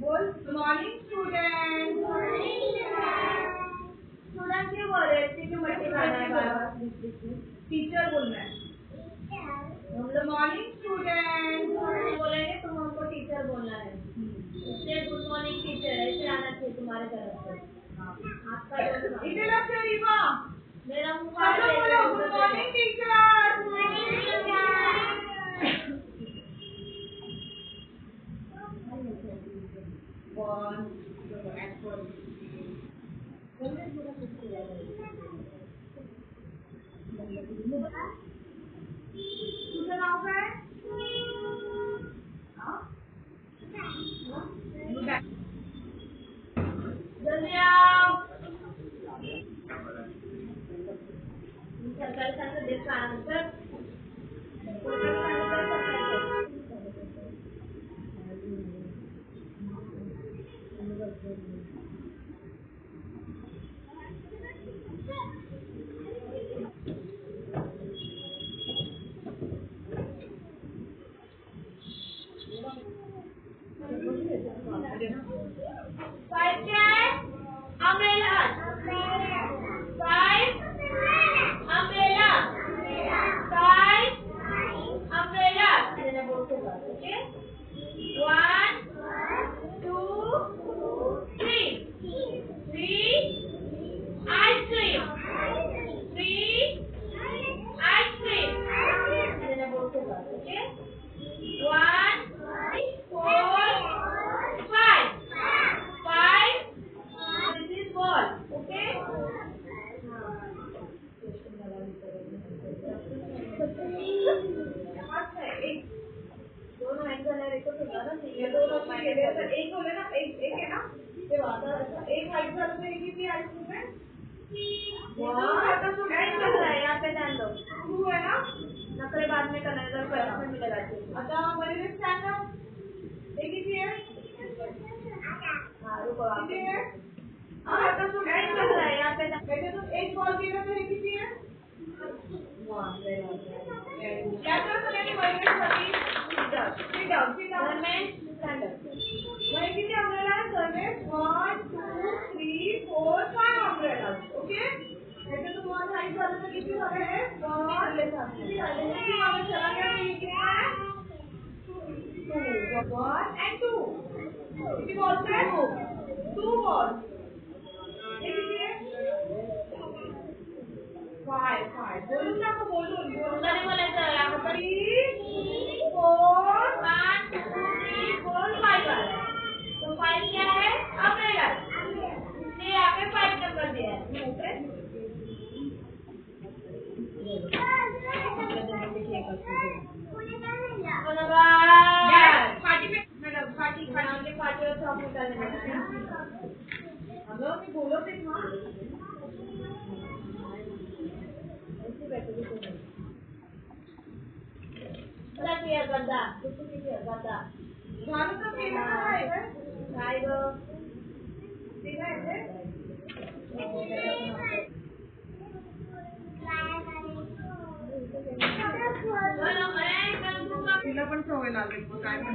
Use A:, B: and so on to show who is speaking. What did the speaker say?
A: Good morning, students. Student ये बोल रहे थे कि मट्टी खाना है बार टीचर बोलना है। गुड मॉर्निंग स्टूडेंट बोलेंगे तुम हमको टीचर बोलना है। इसलिए गुड मॉर्निंग टीचर ऐसे आना चाहिए तुम्हारे तरफ से। आपका मेरा मुँह गुड मॉर्निंग टीचर। तुझं नाव काय? जल्दी आओ। सरकारी शाळेत देश आल्यानंतर Five umbrellas. Five umbrellas. Five umbrellas. Okay. 1, 2, 3. 3 ice cream. 3 ice cream. Okay. 1, 4, 5. 5. This is ball. Okay. दोनों एंगल है देखो तो ज्यादा नहीं है दोनों के लिए तो एक होले ना एक है ना ये वाला एक हाइट वाला तो एक ही थी आइसक्रीम में वाह तो सुनाई चल रहा है यहाँ पे ध्यान दो टू है ना नकरे बाद में करना है पैसा में मिलेगा अच्छा मेरे लिए स्टैंड अप एक ही है हाँ रुको आप हाँ तो सुनाई चल रहा है यहाँ पे बेटे तो एक बॉल की तो एक ही है वाह क्या कर सकते हैं मेरे लिए Sit down. Stand up. वही कितने umbrella है सर में 1, 2, 3, 4, 5 umbrellas. Okay? ऐसे तो बहुत हाइट वाले तो कितने वाले हैं? 1 वाले चला गया तो ये कितना है? 2. 1 and 2. कितनी balls है? 2 balls. ये कितनी है? 5. बोलूँ ना तो बोलूँ. नहीं बोले तो यहाँ पर 3, 4, 1, 2, 3, 4, 5 वाला. तो 5 क्या है? umbrella. इसलिए यहाँ पे 5 नंबर दिया है. ओके? पार्टी और चॉकलेट डालने हैं. हम लोग नहीं बोलो फिर माँ. ऐसे बैठे भी किया गद्दा कुछ किया गद्दा झाड़ू तो पीना है काय गो ठीक है तिला पण सवय लागेल काय पण